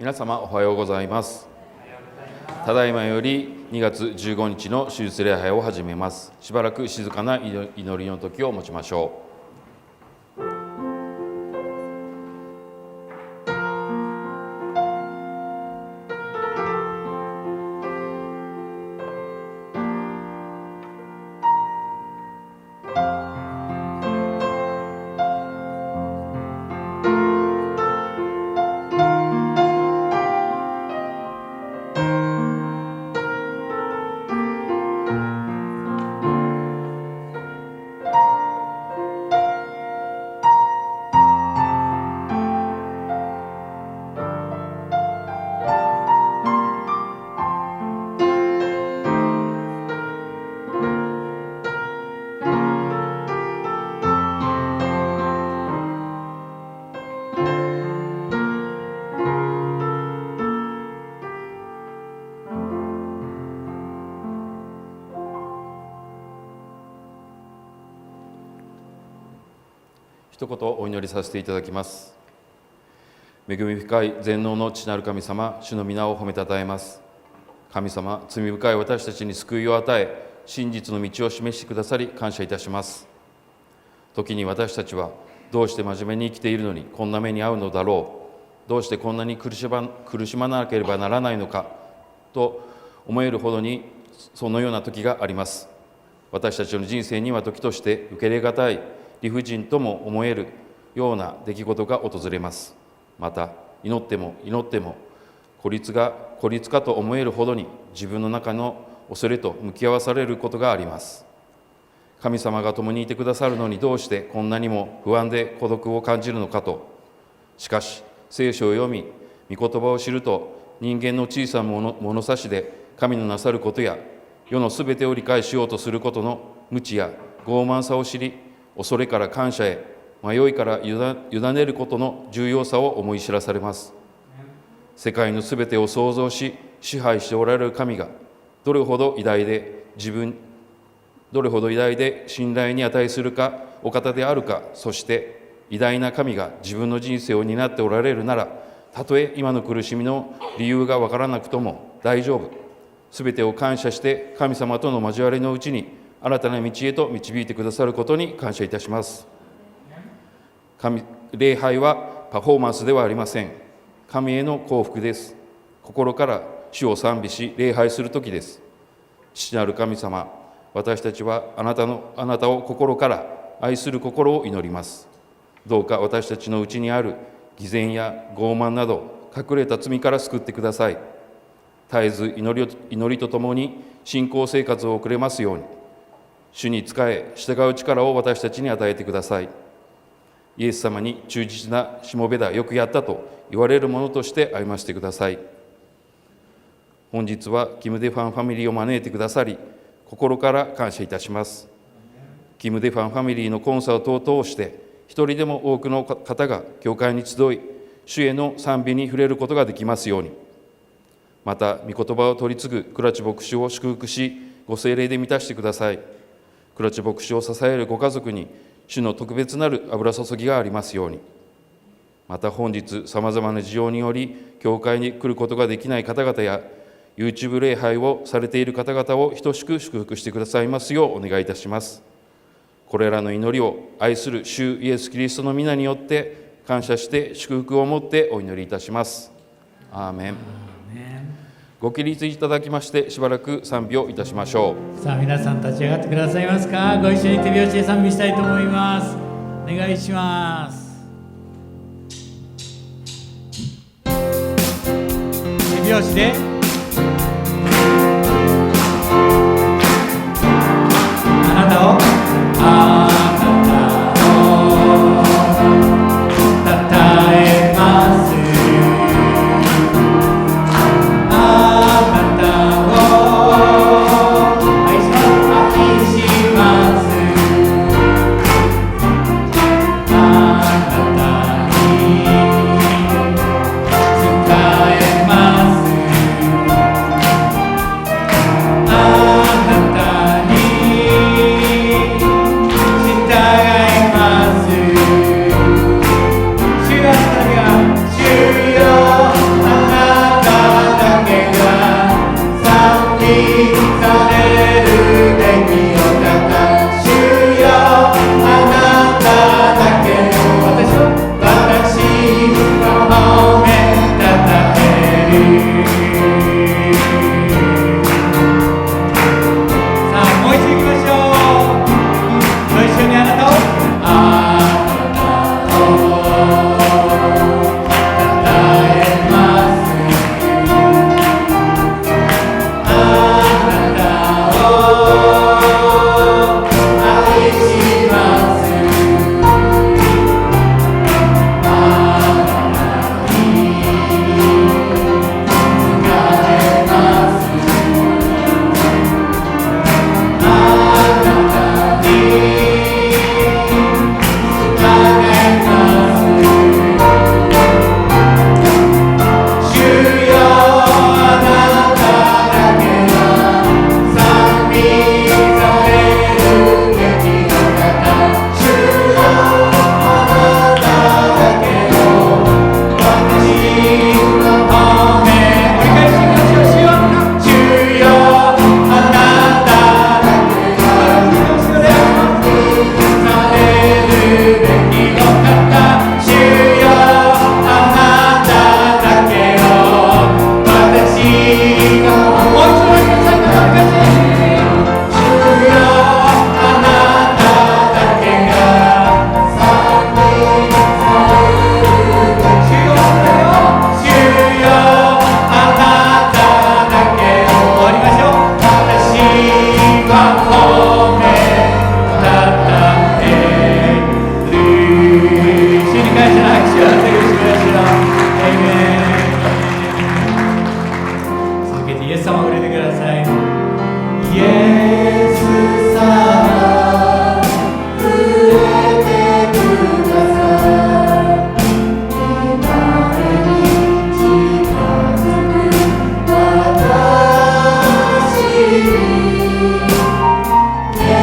皆様おはようございます。ただいまより2月15日の手術礼拝を始めます。しばらく静かな祈りの時を持ちましょう。一言お祈りさせていただきます。恵み深い全能の父なる神様、主の皆を褒めたたえます。神様、罪深い私たちに救いを与え、真実の道を示してくださり感謝いたします。時に私たちはどうして真面目に生きているのにこんな目に遭うのだろう、どうしてこんなに苦しまなければならないのかと思えるほどにそのような時があります。私たちの人生には時として受け入れがたい理不尽とも思えるような出来事が訪れます。また祈っても孤立かと思えるほどに自分の中の恐れと向き合わされることがあります。神様が共にいてくださるのにどうしてこんなにも不安で孤独を感じるのかと。しかし聖書を読み御言葉を知ると、人間の小さな物差しで神のなさることや世のすべてを理解しようとすることの無知や傲慢さを知り、恐れから感謝へ、迷いから委ねることの重要さを思い知らされます。世界のすべてを創造し支配しておられる神がどれほど偉大で信頼に値するかお方であるか、そして偉大な神が自分の人生を担っておられるなら、たとえ今の苦しみの理由がわからなくとも大丈夫。すべてを感謝して神様との交わりのうちに新たな道へと導いてくださることに感謝いたします。礼拝はパフォーマンスではありません。神への幸福です。心から主を賛美し礼拝する時です。父なる神様、私たちはあなたを心から愛する心を祈ります。どうか私たちのうちにある偽善や傲慢など隠れた罪から救ってください。絶えず祈りとともに信仰生活を送れますように、主に仕え従う力を私たちに与えてください。イエス様に忠実なしもべだ、よくやったと言われるものとして歩ませてください。本日はキム・デファンファミリーを招いてくださり、心から感謝いたします。キム・デファンファミリーのコンサートを通して一人でも多くの方が教会に集い、主への賛美に触れることができますように。また御言葉を取り継ぐ倉地牧師を祝福し、ご聖霊で満たしてください。倉地牧師を支えるご家族に主の特別なる油注ぎがありますように。また本日さまざまな事情により教会に来ることができない方々や YouTube 礼拝をされている方々を等しく祝福してくださいますようお願いいたします。これらの祈りを愛する主イエス・キリストの皆によって感謝して祝福をもってお祈りいたします。アーメン。ご起立いただきましてしばらく賛美をいたしましょう。さあ皆さん立ち上がってくださいますか。ご一緒に手拍子で賛美したいと思います。お願いします。手拍子であなたを「褒めたたえる主に感謝の拍手を捧げてください。続けてイエス様を触れてください。イエス様触れてください。今に近づく私にイエ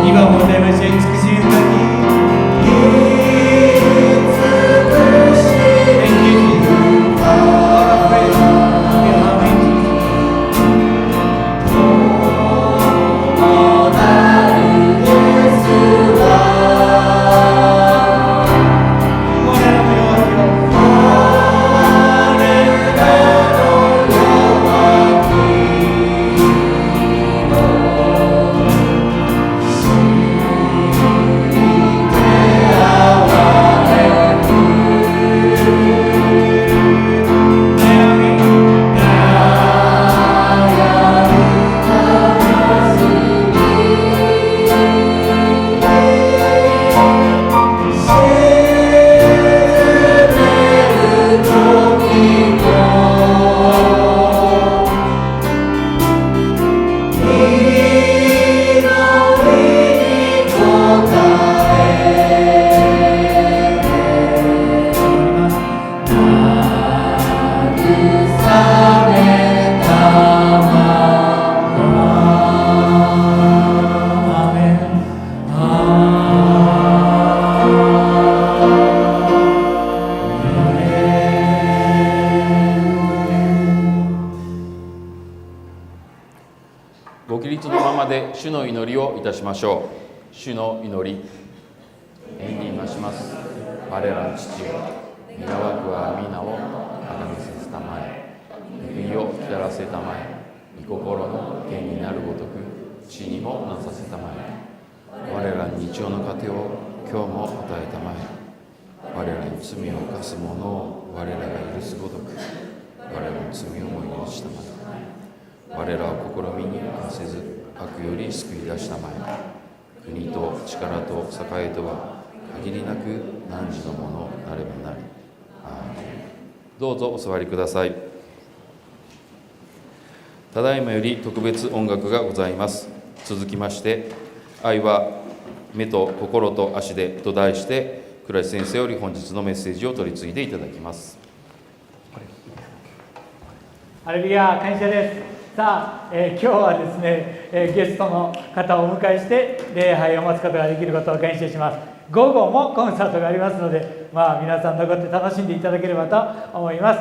今も歌いましょう。美しい歌に Thank you, Jesus. Lord of praise. Amen. ご起立のままで主の祈りをいたしましょう。主の祈り。縁に増します。我らの父よ、願わくは皆をあがめさせたまえ。国をきたらせたまえ。御心の権になるごとく、地にもなさせたまえ。我らに日常の糧を今日も与えたまえ。我らに罪を犯す者を我らが許すごとく、我らの罪をも許したまえ。我らを試みに犯せず、悪より救い出したまえ。国と力と栄とは限りなく汝のものなればなり。アーメン。どうぞお座りください。ただいまより特別音楽がございます。続きまして、愛は目と心と足でと題して、倉石先生より本日のメッセージを取り次いでいただきます。ハレルヤ、感謝です。さあ、今日はですね、ゲストの方をお迎えして礼拝を待つことができることを感謝します。午後もコンサートがありますので、皆さん残って楽しんでいただければと思います。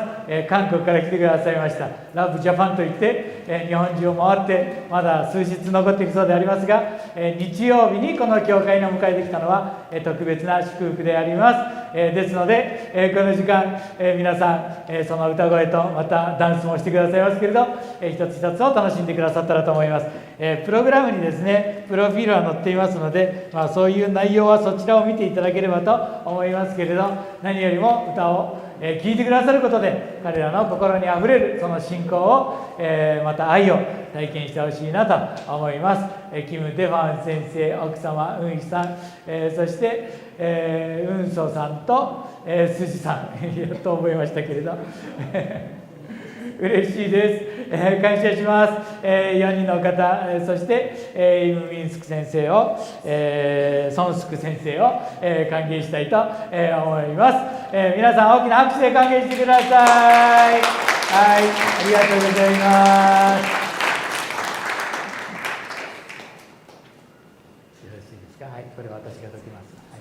韓国から来てくださいましたラブジャパンといって、日本中を回ってまだ数日残っているそうでありますが、日曜日にこの教会にお迎えできたのは、特別な祝福であります。ですので、この時間、皆さん、その歌声とまたダンスもしてくださいますけれど、一つ一つを楽しんでくださったらと思います。プログラムにですねプロフィールは載っていますので、そういう内容はそちらを見ていただければと思いますけれど、何よりも歌を聴いてくださることで彼らの心にあふれるその信仰を、また愛を体験してほしいなと思います。キム・デファン先生、奥様ウンヒさん、そして、ウンソさんと、スジさんやっと覚えましたけれど嬉しいです、感謝します、4人の方、そして、イム・ミンスク先生を、ソンスク先生を、歓迎したいと、思います、皆さん大きな拍手で歓迎してください。はい、ありがとうございます。よろしいですか。はい、これ私が解きます。はい、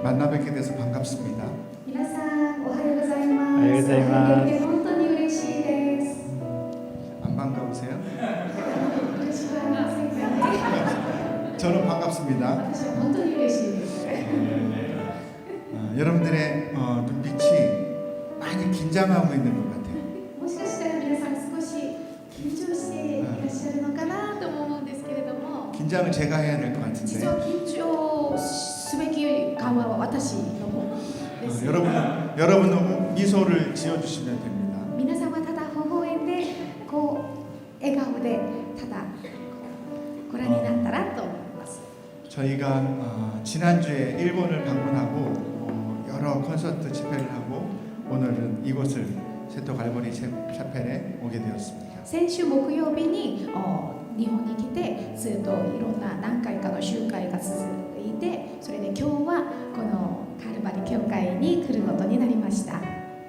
만나 뵙게 돼서 반갑습니다. 皆さんおはようございます。おはようございます。会えて本当に嬉しいです。 안 반가우세요? 嬉しくありませんかね。 저는 반갑습니다. 私は本当に嬉しいです。 여러분들의 눈빛이 많이 긴장하고 있는 것 같아요. もしかしたら皆さん少し緊張しているのかなとも思うんですけれども、 긴장을 제가 해야 될 것 実は 같은데 緊張すべき側は私の方です。 여러분은 미소를 지어주시면 됩니다. 皆様ただ微笑んでこう笑顔でただご覧になったらと思います。 저희가 지난주에 일본을 방문하고 여러 콘서트 집회를 하고 오늘은 이곳을 세토 갈보리 샤펠에 오게 되었습니다. 先週木曜日に日本に来てずっといろんな何回かの集会が続いて、それで今日はこのカルバリ教会に来ることになりました。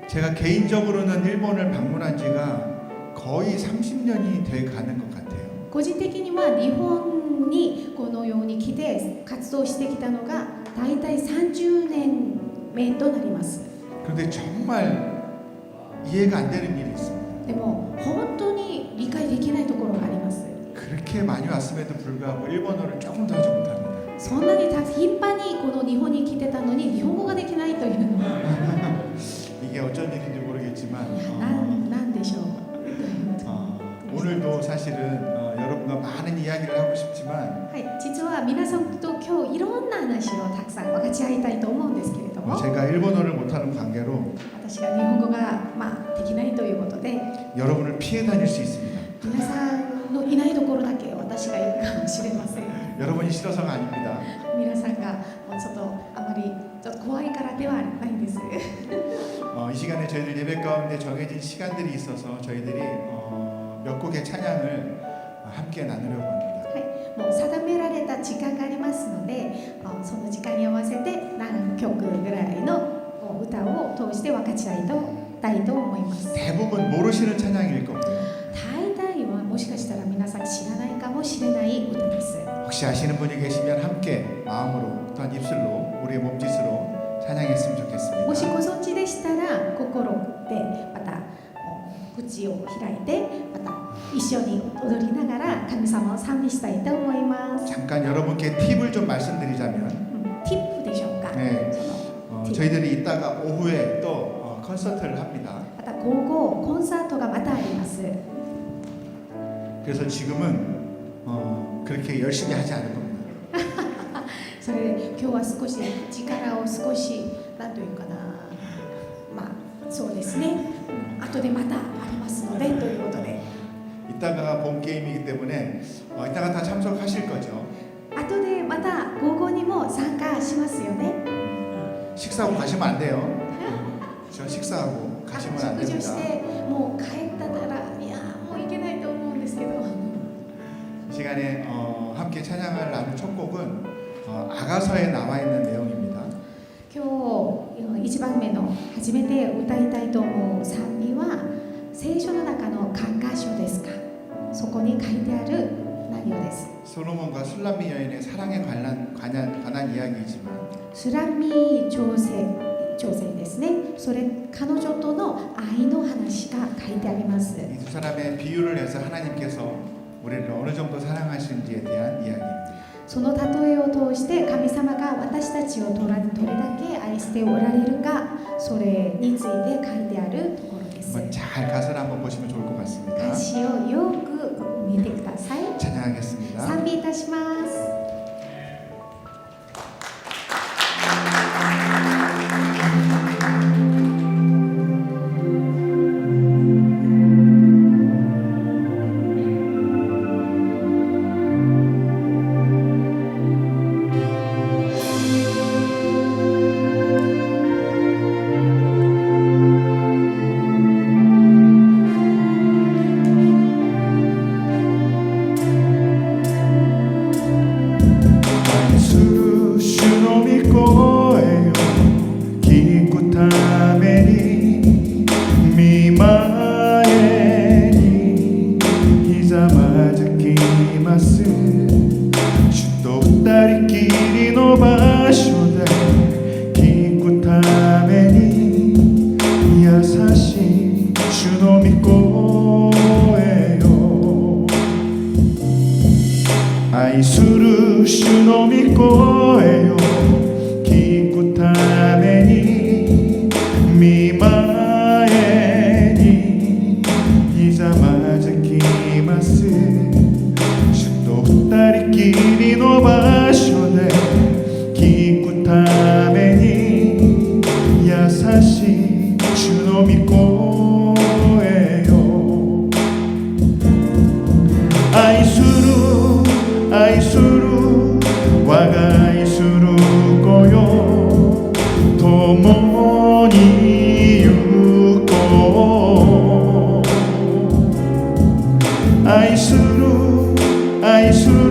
제가 개인적으로는 일본을 방문한 지가 거의 30년이 돼 가는 것 같아요. 個人的には日本にこのように来て活動してきたのが大体30年目となります。 그런데 정말 이해가 안 되는 일이 있습니다. でも本当に理解できないところがあります。 그렇게 많이 왔음에도 불구하고 일본어를 조금 더 하지 못합니다. そんなに頻繁にこの日本に来てたのに日本語ができないというのは 이게 어쩐 일인지 모르겠지만 なんでしょう。 오늘도 사실은 여러분과 많은 이야기를 하고 싶지만 はい、実は皆さんと今日いろんな話をたくさん分かち合いたいと思うんですけれども、 제가 일본어를 못하는 관계로 私が日本語ができないということで 여러분을 피해 다닐 수 있습니다. 皆さんのいないところだけ私が行くかもしれません。 여러분이 싫어서가 아닙니다. 皆さんがもうちょっとあまりちょっと怖いからではないんです。 이 시간에 저희들 예배 가운데 정해진 시간들이 있어서 저희들이 몇 곡의 찬양을 함께 나누려고 합니다. はい、もう定められた時間がありますので、その時間に合わせて何曲ぐらいの歌を通して分かち合いたいと思います。 대부분 모르시는 찬양일 겁니다. 大体はもしかしたら皆さん知らないかもしれない歌です。 혹시 아시는 분이 계시면 함께 마음으로 또한 입술로 우리의 몸짓으로 찬양했으면 좋겠습니다. もしご存知でしたら心でまた口を開いてまた一緒に踊りながら神様を賛美したいと思います。 잠깐 여러분께 팁을 좀 말씀드리자면 ティップでしょうか。 네. そのティップ 저희들이 이따가 오후에 또 콘서트를 합니다. また午後コンサートがまたあります。 그래서 지금은 그렇게 열심히 하지 않을 겁니다. それで今日は少し力を少し何というかな、そうですね、後でまたありますのでということで、 이따가 본 게임이기 때문에 이따가 다 참석하실 거죠. 後でまた午後にも参加しますよね。 식사하고 가시면 안 돼요. 저 식사하고 가시면 안 食事を 됩니다. してもう帰ったらいやもういけないと思うんですけど、 이 시간에 함께 찬양을 나눌 첫 곡은 아가서에 나와 있는 내용입니다. 今日一番目の初めて歌いたいと思う賛美は聖書の中の感箇所ですか。そこに書いてある内容です。 솔로몬과 술람미 여인의 사랑에 관한 이야기이지만 スラミ女性ですね。それ彼女との愛の話が書いてあります。 이 두 사람의 비유를 해서 하나님께서 우리를 어느 정도 사랑하시는지에 대한 이야기입니다. その例えを通して神様が私たちをどれだけ愛しておられるか、それについて書いてあるところです。 한번 잘 가사를 한번 보시면 좋을 것 같습니다. 歌詞をよく見てください。 찬양하겠습니다. 賛美いたします。 愛する主の御声を聞くために見前にひざまずきますきりの場所で聞くために優しい主の御声よ。愛する愛する我が愛する子よ、共に行こう。愛する愛する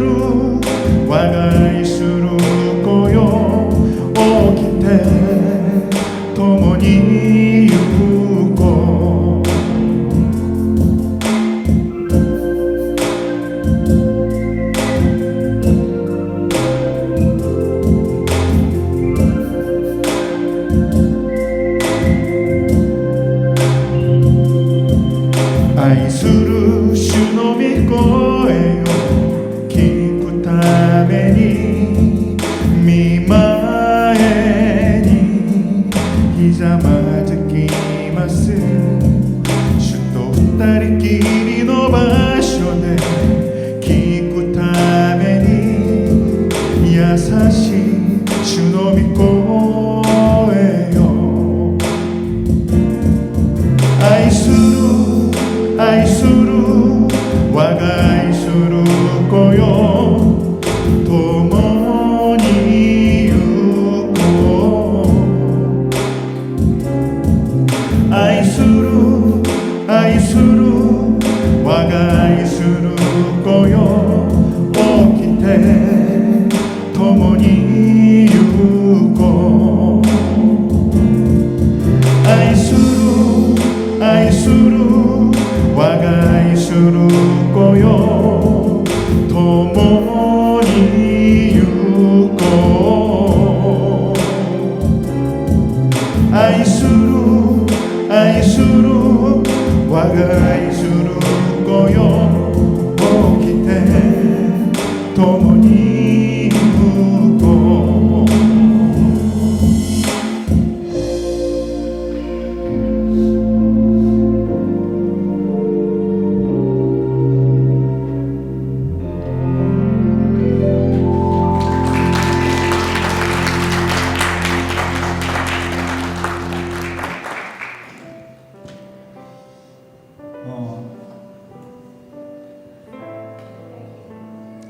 我が愛する子よ、起きて共に行こう。愛する主の御声よ、聞くために見前にひざまずきます。主と二人きりの場所で聞くために優しい主の御声よ。愛する愛する我が愛する子よ、共に行こう。愛する愛する我が愛する子よ、起きて共に行こう。愛する愛する我が愛する子よ、共に行こう。愛する愛する我が愛する子よ、起きて共に行こう。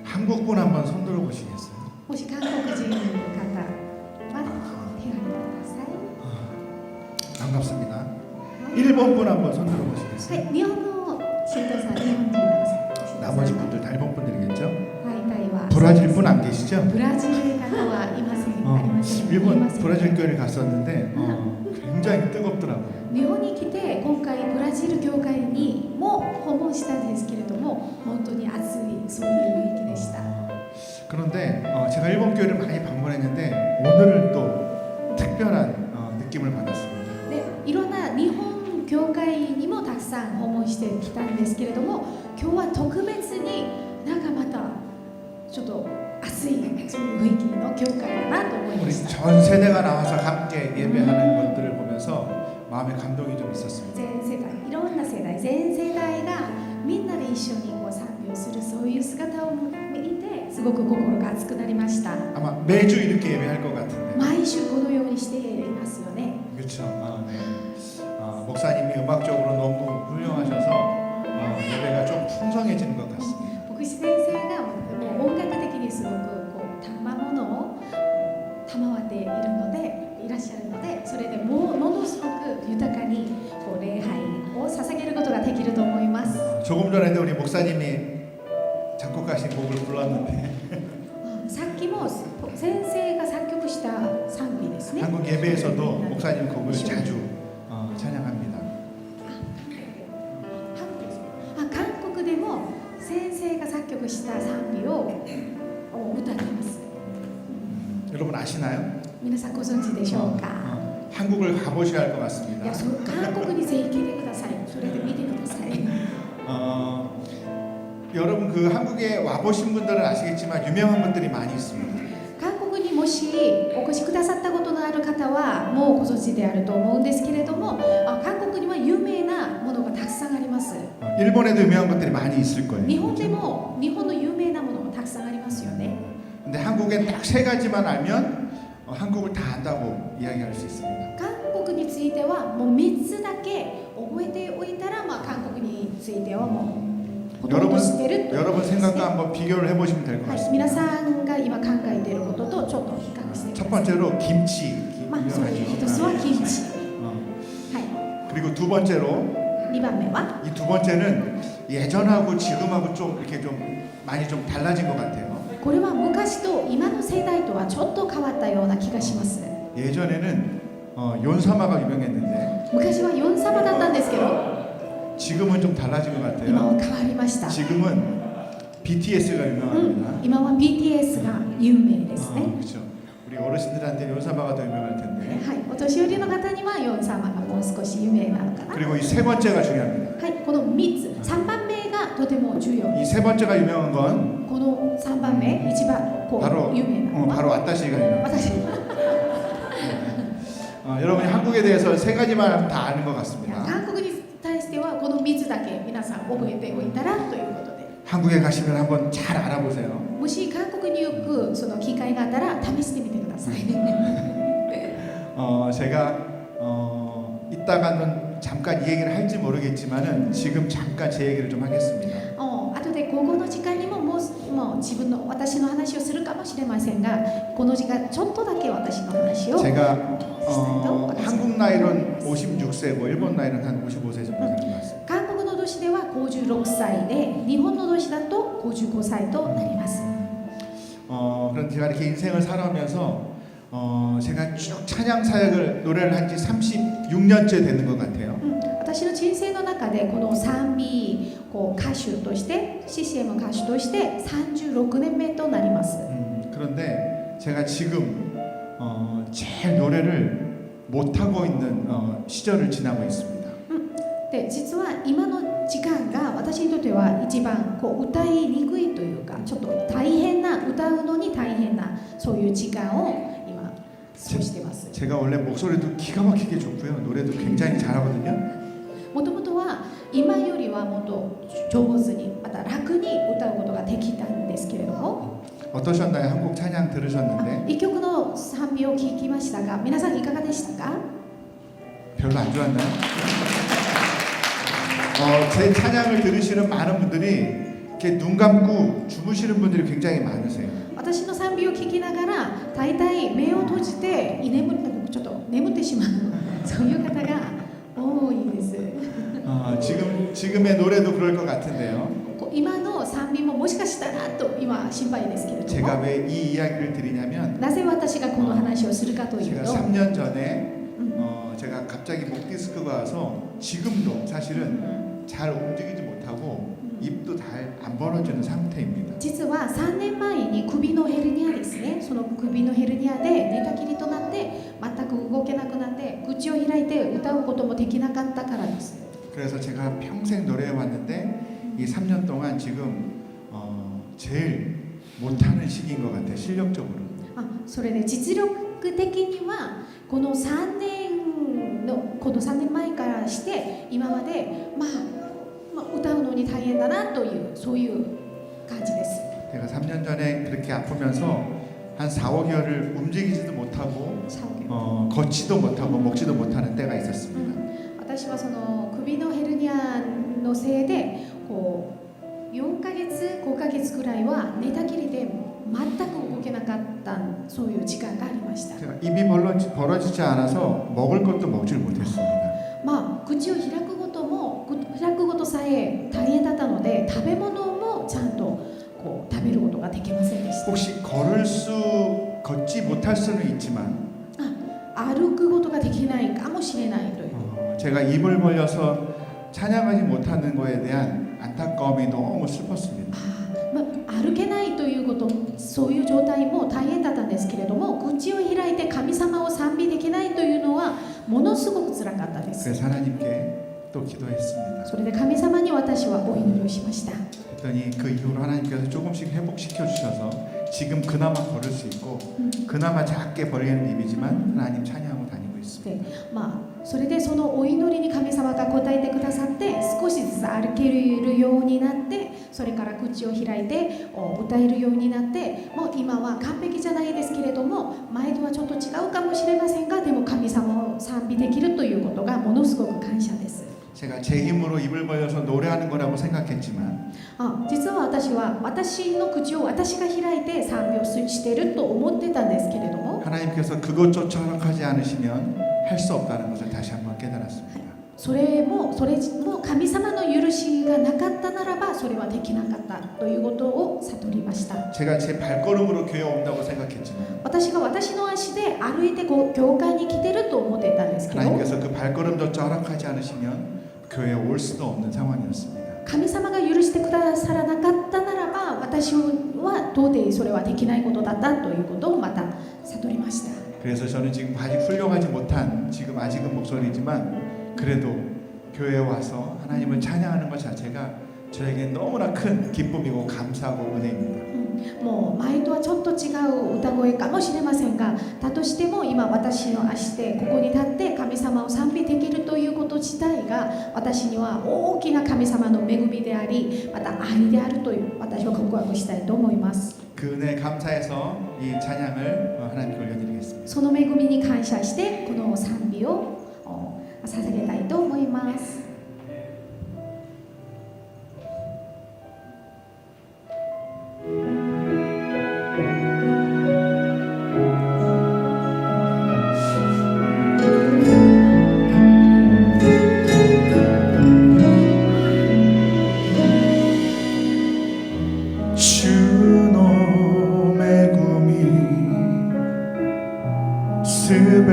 한국분 한번 손 들어 보시겠어요? もし韓国人の方は手を挙げてください。 반갑습니다. 일본분 한번 손 들어 は 보시겠어요? い、日本の信徒さん、日本人の方、 나머지 분들 다 일본 분들이겠죠? 大体は 브라질 분 안 계시죠? ブラジル方はいません。ありません。い 일본 ません。 브라질 교회를 갔었는데 굉장히 뜨겁더라고요. 日本に来て今回ブラジル教会にも訪問したんですけれども、本当に熱いそういう雰囲気でした。 그런데 제가 일본 교회를 많이 방문했는데 오늘은 또 특별한 느낌을 받았습니다. で、いろんな日本教会にもたくさん訪問してきたんですけれども、今日は特別になんかまたちょっと熱いそういう雰囲気の教会だなと思いま 우리 した。 전 세대가 나와서 함께 예배하는 것들을 보면서 마음에 감동이 좀 있었습니다. 全世代、いろんな世代、全世代がみんなで一緒にこう賛美をするそういう姿を見て、すごく心が熱くなりました。 아마 매주 이렇게 예배할 것 같은데. 毎週このようにしていますよね。 그렇죠. 네. 목사님이 음악적으로 너무 훌륭하셔서 예배가 좀 풍성해지는 것 같습니다. 牧師先生がもう音楽的にすごくこう賜物を賜っているのでいらっしゃるので、それでものすごく豊かにこう礼拝を捧げることができると思います。 조금 전에도 우리 목사님이 작곡하신 곡을 불렀는데 さっきも先生が作曲した賛美ですね。 한국 예배에서도 목사님 곡을 자주 찬양합니다. 韓国でも先生が作曲した賛美を歌っています。 여러분 아시나요? 皆さんご存知でしょうか。 한국을 가보셔야 할 것 い 같습니다. や、そう韓国にぜひ来てください。それで見てください。 여러분 그 한국에 와보신 분들은 아시겠지만 유명한 분들이 많이 있습니다. 韓国にもしお越しくださったことのある方はもうご存知であると思うんですけれども、韓国には有名なものがたくさんあります。 일본에도 유명한 것들이 많이 있을 거예요. 日本でも日本の有名なものがたくさんありますよね。 근데 한국엔 딱 세 가지만 알면 한국을 다 안다고 이야기할 수 있습니다. 韓国についてはもう3つだけ覚えておいたら、まあ、韓国についてはもうほとんど知ってるということ 여러분 ですね。 생각과 한번 비교를 해보시면 될 것 はい、 같습니다. 皆さんが今考えていることとちょっと比較してく 첫 ださい。 번째로 김치 まあ、それで一つはキムチ、 は 그리고 두 번째로 い、2番目は 이 두 번째는 예전하고 지금하고 좀 이렇게 좀 많이 좀 달라진 것 같아요. これは昔と今の世代とはちょっと変わったような気がします。 예전에는 연사마가 유명했는데 昔はヨン様だったんですけど 지금은 좀 달라진 것 今 같아요. は変わりました。 지금은 BTS가 うん、 유명합니다. 今は BTS が有名ですね。 그렇죠. 우리 어르신들한테 연사마가 더 유명할 텐데. はい、お年寄りの方にはヨン様がもう少し有名なのかな。 그리고 이 세 번째가 중요합니다. はい、この3つ、3番目がとても重要。 이 세 번째가 유명한 건 この3番目、一番こ 바로 う有名なのは 바로 아따시가 유명합니다. 私。 여러분이 한국에 대해서 세 가지만 다 아는 것 いや 같습니다. 韓国に対してはこの3つだけ皆さん覚えておいたらということで、 한국에 가시면 한번 잘 알아보세요. もし韓国に行くその機会があったら試してみてください。 제가 이따가는 잠깐 이 얘기를 할지 모르겠지만은 지금 잠깐 제 얘기를 좀 하겠습니다. 後で午後の時間にももう自分の私の話をするかもしれませんが、この時間ちょっとだけ私の話を 제가 한국 나이로는 56세고 일본 나이는 한 55세 정도 되는 것 같습니다. 韓国の年では56歳で日本の年だと55歳となります。 그런 제가 이렇게 인생을 살아오면서 제가 쭉 찬양 사역을 노래를 한 지 36년째 되는 것 같아요. 私の人生の中でこの賛美こう歌手として CCM 歌手として36年目となります。 그런데 제가 지금 제일 노래를 못하고 있는 시절을 지나고 있습니다. で実は今の時間が私にとっては一番こう歌いにくいというかちょっと大変な歌うのに大変なそういう時間を今過ごしています。 제가 원래 목소리도 기가 막히게 좋고요. 노래도 굉장히 잘하거든요. もともとは今よりはもっと上手にまた楽に歌うことができたんですけれども、 어떠셨나요? 한국 찬양 들으셨는데 一曲の賛美を聞きましたが皆さんいかがでしたか？ 별로 안 좋았나요? 제 찬양을 들으시는 많은 분들이 이렇게 눈 감고 주무시는 분들이 굉장히 많으세요. 私の賛美を聞きながら大体目を閉じてちょっと眠ってしまうそういう方が多いです。 지금의 노래도 그럴 것 같은데요. 今の賛美ももしかしたらと今心配ですけれど 제가 も、 왜 이 이야기를 드리냐면 なぜ私がこの話をするかという 제가 と、 3년 전에 제가 갑자기 목 디스크가 와서 지금도 사실은 잘 움직이지 못하고 입도 잘 안 벌어지는 상태입니다. 実は3年前に首のヘルニアですね、その首のヘルニアで寝たきりとなって全く動けなくなって口を開いて歌うこともできなかったからです。 그래서 제가 평생 노래해 왔는데 이 3년 동안 지금 제일 못하는 시기인 것 같아요. 실력적으로. それで実力的にはこの3年前からして今まで歌うのに大変だなというそういう感じです。 제가 3년 전에 그렇게 아프면서 한 4, 5개월을 움직이지도 못하고 걷지도 못하고 먹지도 못하는 때가 있었습니다. 私はその首のヘルニアのせいでこう4ヶ月5ヶ月くらいは寝たきりで全く動けなかったそういう時間がありました。 제가 입이 벌어지지 않아서 먹을 것도 먹질 못했습니다. 口を開くことさえ大変だったので食べ物もちゃんとこう食べることができませんでした。 혹시 걷지 못할 수는 있지만 歩くことができないかもしれないという。 제가 입을 벌려서 찬양하지 못하는 거에 대한 안타까움이 너무 슬펐습니다. 歩けないということそういう状態も大変だったんですけれども口を開いて神様を賛美できないというのはものすごく辛かったです。 그래서 하나님께 또 기도했습니다. それで神様に私はお祈りをしました。 그랬더니 그 이후로 하나님께서 조금씩 회복시켜 주셔서 지금 그나마 걸을 수 있고 그나마 작게 벌리는 입이지만 하나님 찬양하고 다니고 있습니다. それでそのお祈りに神様が応えてくださって少しずつ歩けるようになってそれから口を開いて歌えるようになって、もう今は完璧じゃないですけれども、前とはちょっと違うかもしれませんが、でも神様を賛美できるということがものすごく感謝です。 제가 제 힘으로 입을 벌려서 노래하는 거라고 생각했지만 実は私は私の口を私が開いて賛美をしていると思ってたんですけれども、 하나님께서 그것조차 허락하지 않으시면 할 수 없다는 것을 다시 한번 깨달았습니다. それも神様の許しがなかったならばそれはできなかったということを悟りました。 제가 제 발걸음으로 교회 온다고 생각했지만 私が私の足で歩いて教会に来てると思ってたんですけど、 하나님께서 그 발걸음조차 허락하지 않으시면 교회에 올 수도 없는 상황이었습니다. 神様が許してくださらなかったならば私は到底それはできないことだったということをまた悟りました。 그래서 저는 지금 아직 훌륭하지 못한 지금 아직은 목소리지만 그래도 교회에 와서 하나님을 찬양하는 것 자체가 저에게 너무나 큰 기쁨이고 감사하고 은혜입니다. もう前とはちょっと違う歌声かもしれませんが、だとしても今私の足でここに立って神様を賛美できるということ自体が私には大きな神様の恵みであり、また愛であるという私は告白したいと思います。 그 은혜에 감사해서 이 찬양을 하나님께 올려드리겠습니다. その恵みに感謝してこの賛美を捧げたいと思います。 주의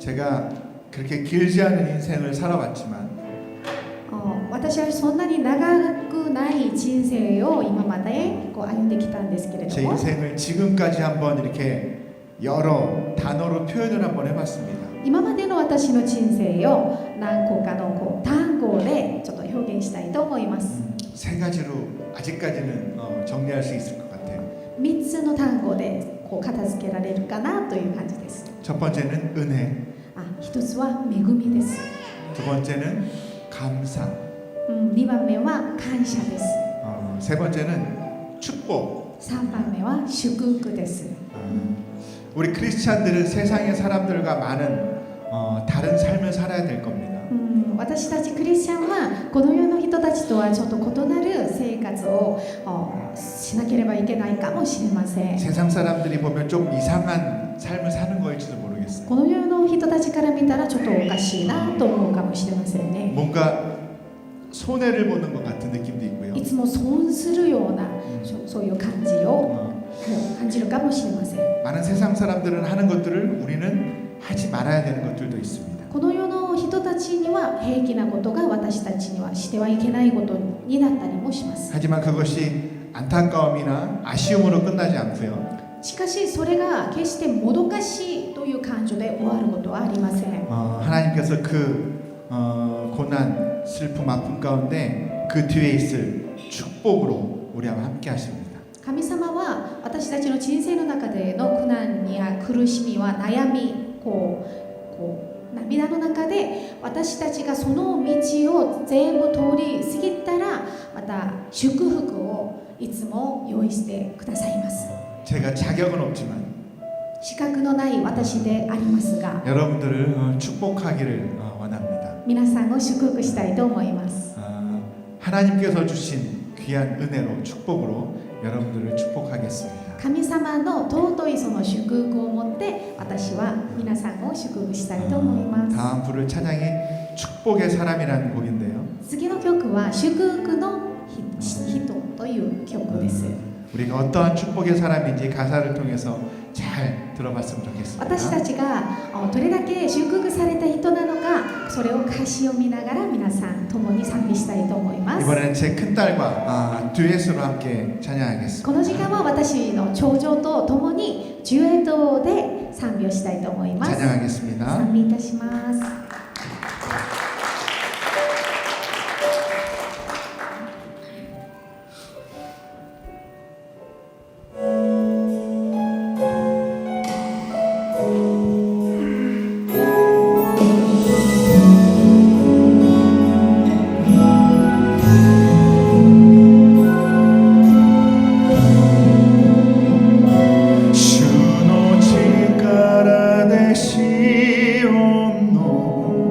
제가 그렇게 길지 않은 인생을 살아왔지만 私はそんなに長くない人生を今までこう歩んできたんですけれ 제 ども 인생을 지금까지 한번 이렇게 여러 단어로 표현을 한번 해봤습니다. 今までの私の人生を何個かのこう単語でちょっと表現したいと思います 세 가지로 아직까지는 정리할 수 있을 것 같아요. 3つの単語でこう片付けられるかなという感じです 첫 번째는 은혜, 1つは恵みです 두 번째는 감사, 2番目は感謝です 세 번째는 축복. 3番目は祝福です 우리 크리스찬들은 세상의 사람들과 많은 다른 삶을 살아야 될 겁니다. 私たちクリスチャンはこの世の人たちとはちょっと異なる生活をしなければいけないかもしれません 세상 사람들이 보면 좀 이상한 삶을 사는 거일지도 모르겠어요. この世の人たちから見たらちょっとおかしいなと思うかもしれませんね 뭔가 손해를 보는 것 같은 느낌도 있고요. いつも損するようなそういう感じを感じるかもしれません 많은 세상 사람들은 하는 것들을 우리는 하지 말아야 되는 것들도 있습니다. この世の人たちには平気なことが私たちにはしてはいけないことになったりもします 하지만 그것이 안타까움이나 아쉬움으로 끝나지 않고요. しかしそれが決してもどかしいという感情で終わることはありません 하나님께서 그 고난, 슬픔, 아픔 가운데 그 뒤에 있을 축복으로 우리와 함께 하십니다. 神様は私たちの人生の中での苦難や苦しみは悩み涙の中で私たちがその道を全部通り過ぎたらまた祝福をいつも用意してくださいます 제가 자격은 없지만 資格のない私でありますが 여러분들을 축복하기를 원합니다. 皆さんを祝福したいと思います 하나님께서 주신 귀한 은혜로 축복으로 여러분들을 축복하겠습니다. 神様の尊いその祝福を持って私は皆さんを祝福したいと思います 다음 부를 찬양이 축복의 사람이라는 곡인데요. 次の曲は祝福の人という曲です 우리가 어떠한 축복의 사람인지 가사를 통해서 잘 들어봤으면 좋겠습니다. 私たちがどれだけ祝福された人なのかそれを歌詞を見ながら皆さん共に賛美したいと思います 이번에는 제 큰딸과 듀엣으로 함께 찬양하겠습니다. この時間は私の長女と共にデュエットで賛美をしたいと思います 찬양하겠습니다. 賛美いたします 주의力でシオンの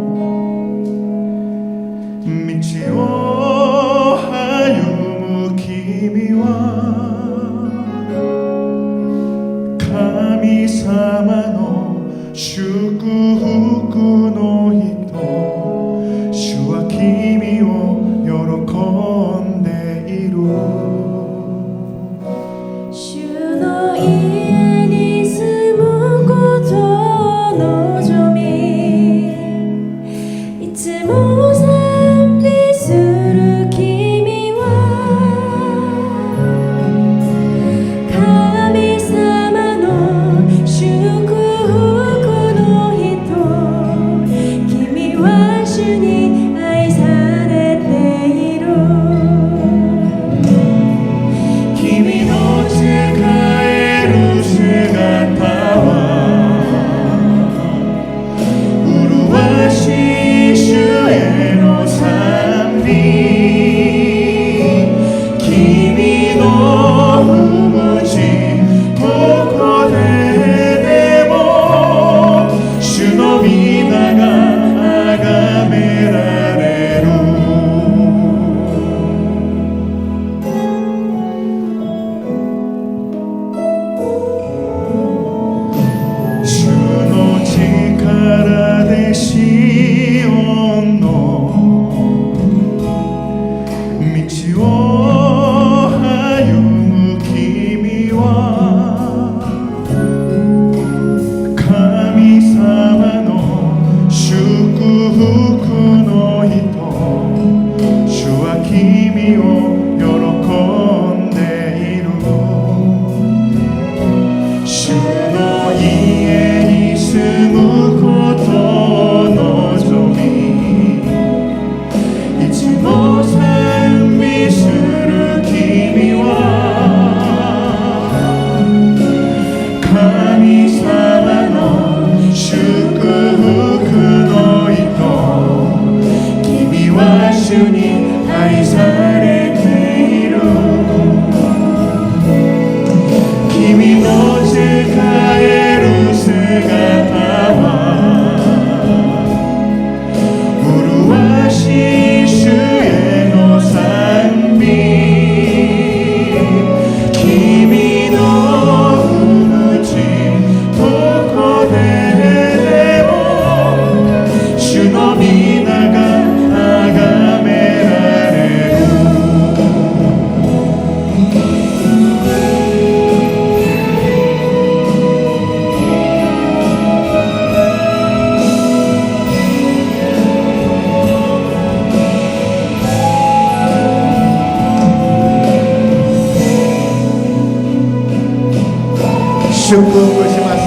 祝福します。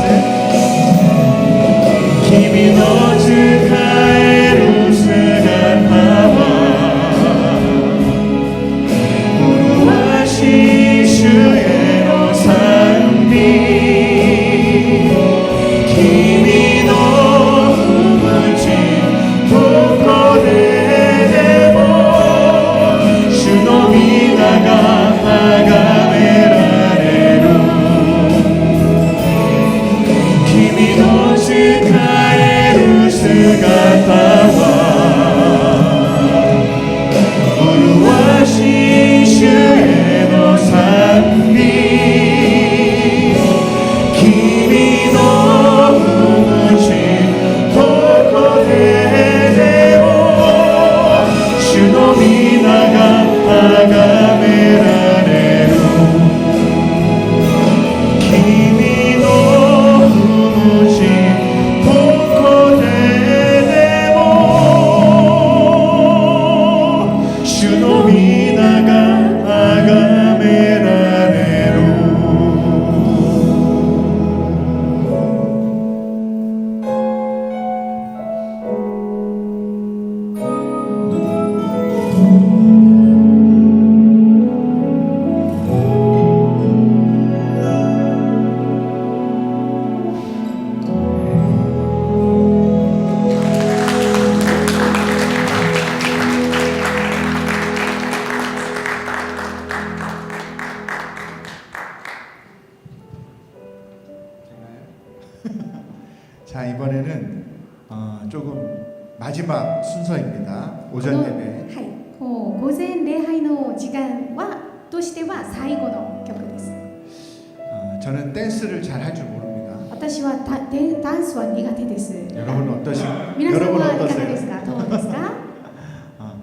君の仕える姿は麗しい主への賛美、君の踏む地どこででも主の皆が崇められる。君の仕える姿は麗しい主への賛美、君の踏む地どこででも主の皆が崇められる。君の踏む地どこででも主の皆が崇められる。자, 이번에는 조금 마지막 순서입니다. こ 오전 の 예배. はい、もう午前礼拝の時間はとしては最後の曲です。 저는 댄스를 잘 할 줄 모릅니다. 私はダンスは苦手です。 여러분은 어떠신가요? 皆さん 여러분 はいかがで 어떠세요? すか？どうですか？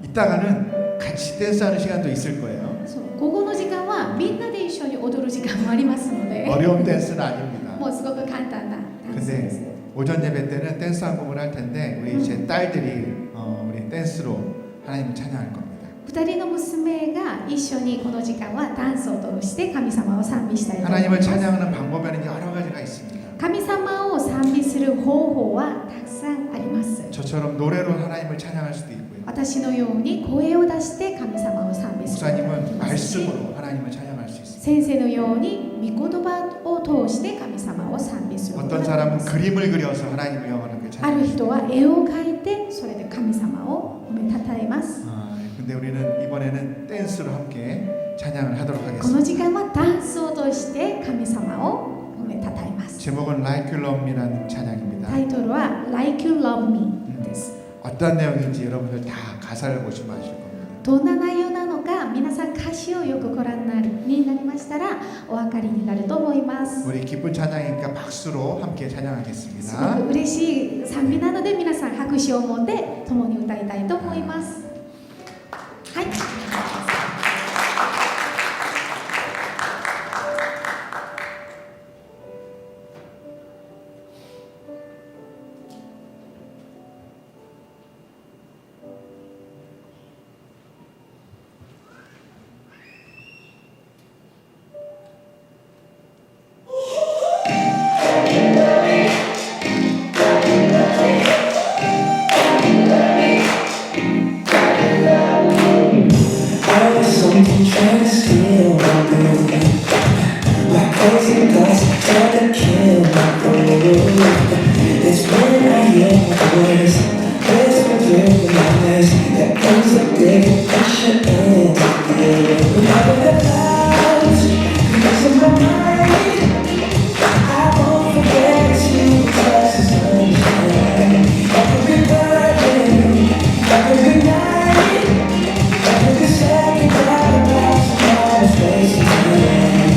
이따가는 같이 댄스하는 시간도 있을 거예요. そう、午後の時間はみんなで一緒に踊る時間もありますので、 어려운 댄스는 아닙니다. もうすごく簡単なダンスです。 근데 오전 예배 때는 댄스 한 곡을 할 텐데 우리 제 딸들이 우리 댄스로 하나님을 찬양할 겁니다. 二人の娘が一緒にこの時間はダンスを通して神様を賛美したいと思い 하나님을 ます。 찬양하는 방법에는 여러 가지가 있습니다. 神様を賛美する方法はたくさんあります。 저처럼 노래로 하나님을 찬양할 수도 있고요. 私のように声を出して神様を賛美することができ 목사님은 ますし、 말씀으로 하나님을 찬양할 수 있습니다. 先生のように御言葉を通して神様を賛美することが 어떤 できま 사람은 す。 그림을 그려서 하나님을 영원하게 ある 찬양합니다. 人は絵を描いてそれで神様を褒めたたえます。 근데 우리는 이번에는 댄스로 함께 찬양을 하도록 この 하겠습니다. 時間はダンスを通して神様を褒めたたえます。 제목은 Like You Love Me라는 찬양입니다. タイトルは Like You Love Me です。 어떤 내용인지 여러분들 다 가사를 보시면 아실 겁니다. どんな内容なのか皆さん歌詞をよくご覧になりましたらお分かりになると思います。 우리 기쁜 찬양이니까 박수로 함께 すご 찬양하겠습니다. く嬉しい賛美なので皆さん拍手を持って共に歌いたいと思います。はい。 Something trying to steal my mood. My crazy thoughts try to kill my mood. It's when I hear my voice, whispering through my eyes. There comes a big pressure into me. Out of the clouds, because of my mind, I won't forget to touch the sunshine. Every burden, every night. Every second that I pass, I'm out of space and time.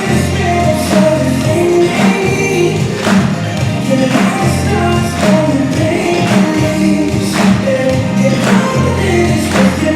This feels so defeating. The night starts going crazy. Get confidence with your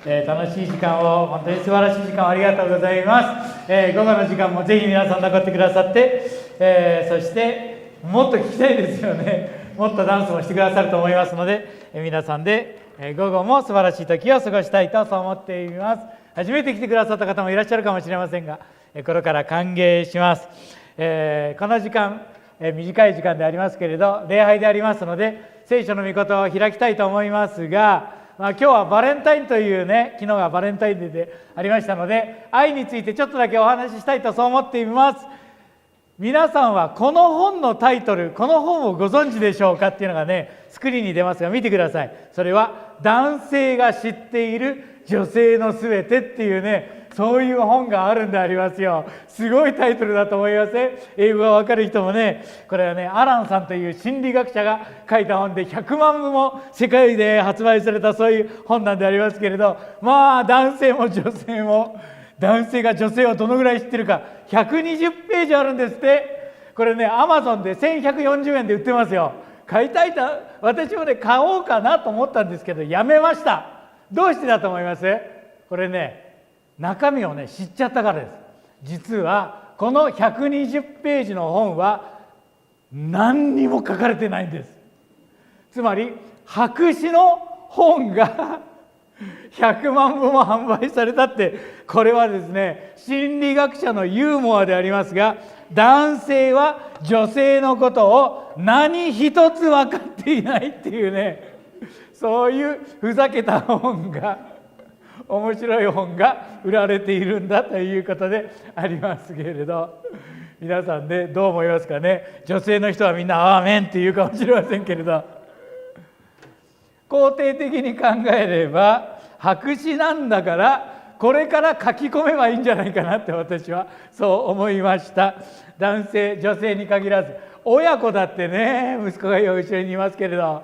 楽しい時間を、本当に素晴らしい時間をありがとうございます。午後の時間もぜひ皆さん残ってくださって、そしてもっと聞きたいですよね。もっとダンスもしてくださると思いますので、皆さんで午後も素晴らしい時を過ごしたいとそう思っています。初めて来てくださった方もいらっしゃるかもしれませんが、これから歓迎します。この時間、短い時間でありますけれど、礼拝でありますので、聖書の御言葉を開きたいと思いますが、今日はバレンタインというね、昨日がバレンタインデーでありましたので、愛についてちょっとだけお話ししたいとそう思っています。皆さんはこの本のタイトル、この本をご存知でしょうかっていうのがね、スクリーンに出ますが見てください。それは男性が知っている女性のすべてっていうね、そういう本があるんでありますよ。すごいタイトルだと思いません？英語がわかる人もね、これはね、アランさんという心理学者が書いた本で100万部も世界で発売されたそういう本なんでありますけれど、まあ男性も女性も、男性が女性をどのぐらい知ってるか、120ページあるんですって。これね、アマゾンで1140円で売ってますよ。買いたいと、私もね、買おうかなと思ったんですけど、やめました。どうしてだと思います？これね、中身をね、知っちゃったからです。実はこの120ページの本は何にも書かれてないんです。つまり白紙の本が100万部も販売されたって、これはですね、心理学者のユーモアでありますが、男性は女性のことを何一つ分かっていないっていうね、そういうふざけた本が、面白い本が売られているんだということでありますけれど、皆さんね、どう思いますかね。女性の人はみんなアーメンって言うかもしれませんけれど、肯定的に考えれば白紙なんだからこれから書き込めばいいんじゃないかなって私はそう思いました。男性女性に限らず、親子だってね、息子が後ろにいますけれど、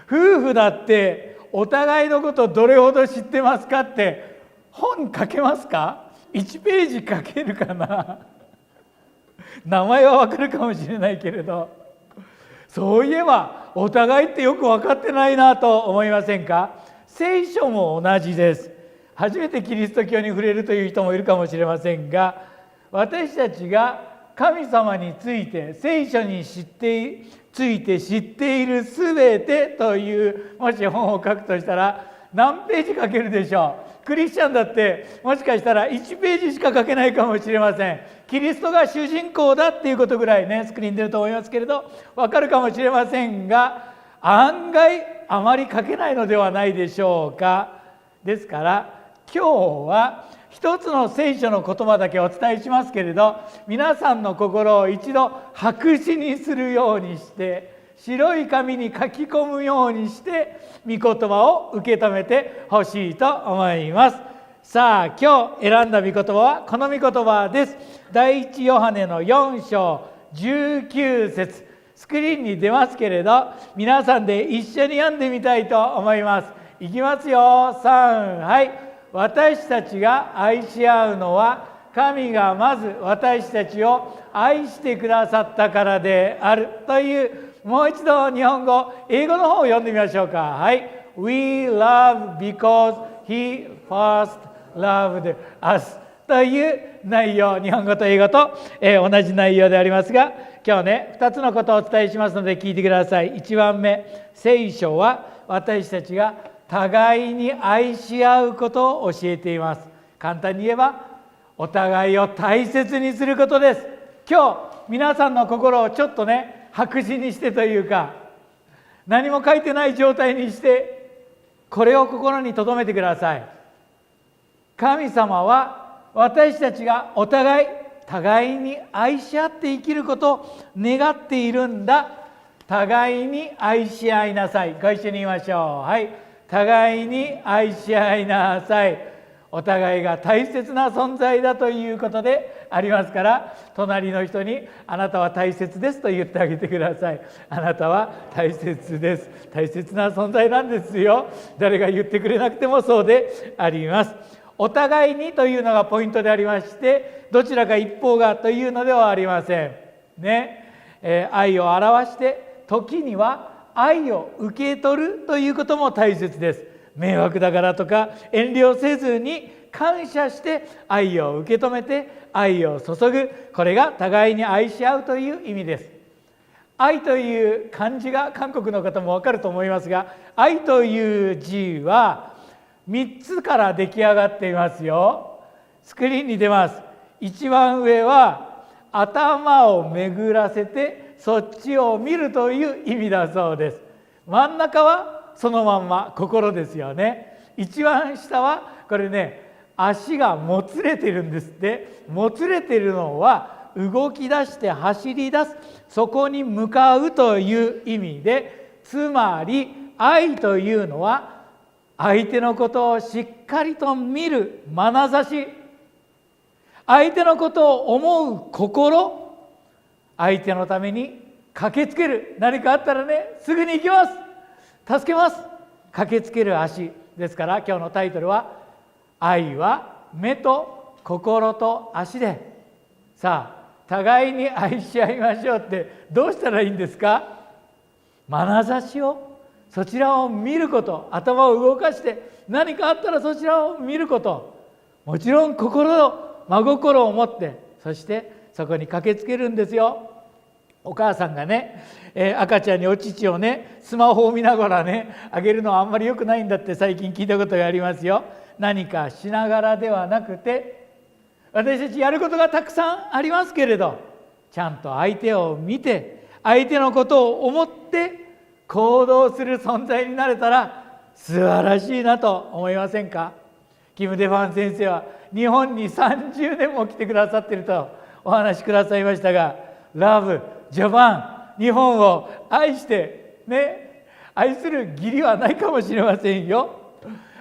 夫婦だってお互いのことをどれほど知ってますかって本書けますか？1ページ書けるかな名前は分かるかもしれないけれど、そういえばお互いってよく分かってないなと思いませんか？聖書も同じです。初めてキリスト教に触れるという人もいるかもしれませんが、私たちが神様について聖書に知っているすべてというもし本を書くとしたら何ページ書けるでしょう？クリスチャンだってもしかしたら1ページしか書けないかもしれません。キリストが主人公だっていうことぐらいね、スクリーン出ると思いますけれど分かるかもしれませんが、案外あまり書けないのではないでしょうか。ですから今日は一つの聖書の言葉だけお伝えしますけれど、皆さんの心を一度白紙にするようにして、白い紙に書き込むようにして御言葉を受け止めてほしいと思います。さあ、今日選んだ御言葉はこの御言葉です。第一ヨハネの4章19節、スクリーンに出ますけれど、皆さんで一緒に読んでみたいと思います。いきますよ。3、はい。私たちが愛し合うのは神がまず私たちを愛してくださったからであるという、もう一度日本語、英語の方を読んでみましょうか。はい。We love because He first loved us という内容、日本語と英語と、同じ内容でありますが、今日ね、2つのことをお伝えしますので聞いてください。1番目、聖書は私たちが互いに愛し合うことを教えています。簡単に言えばお互いを大切にすることです。今日皆さんの心をちょっとね、白紙にしてというか、何も書いてない状態にして、これを心に留めてください。神様は私たちが互いに愛し合って生きることを願っているんだ。互いに愛し合いなさい。ご一緒に言いましょう。はい。互いに愛し合いなさい。お互いが大切な存在だということでありますから、隣の人にあなたは大切ですと言ってあげてください。あなたは大切です。大切な存在なんですよ。誰が言ってくれなくてもそうであります。お互いにというのがポイントでありまして、どちらか一方がというのではありませんね。愛を表して、時には愛を受け取るということも大切です。迷惑だからとか遠慮せずに感謝して愛を受け止めて愛を注ぐ、これが互いに愛し合うという意味です。愛という漢字が韓国の方も分かると思いますが、愛という字は3つから出来上がっていますよ。スクリーンに出ます。一番上は頭を巡らせてそっちを見るという意味だそうです。真ん中はそのまんま心ですよね。一番下はこれね、足がもつれてるんですって。もつれてるのは動き出して走り出す、そこに向かうという意味で、つまり愛というのは相手のことをしっかりと見る眼差し、相手のことを思う心、相手のために駆けつける、何かあったらね、すぐに行きます、助けます、駆けつける足ですから、今日のタイトルは愛は目と心と足で、さあ互いに愛し合いましょうってどうしたらいいんですか？眼差しを、そちらを見ること、頭を動かして何かあったらそちらを見ること、もちろん真心を持って、そしてそこに駆けつけるんですよ。お母さんがね、赤ちゃんにお乳をね、スマホを見ながらねあげるのはあんまり良くないんだって最近聞いたことがありますよ。何かしながらではなくて、私たちやることがたくさんありますけれど、ちゃんと相手を見て相手のことを思って行動する存在になれたら素晴らしいなと思いませんか？キム・デファン先生は日本に30年も来てくださっているとお話しくださいましたが、ラブジャパン、日本を愛してね、愛する義理はないかもしれませんよ。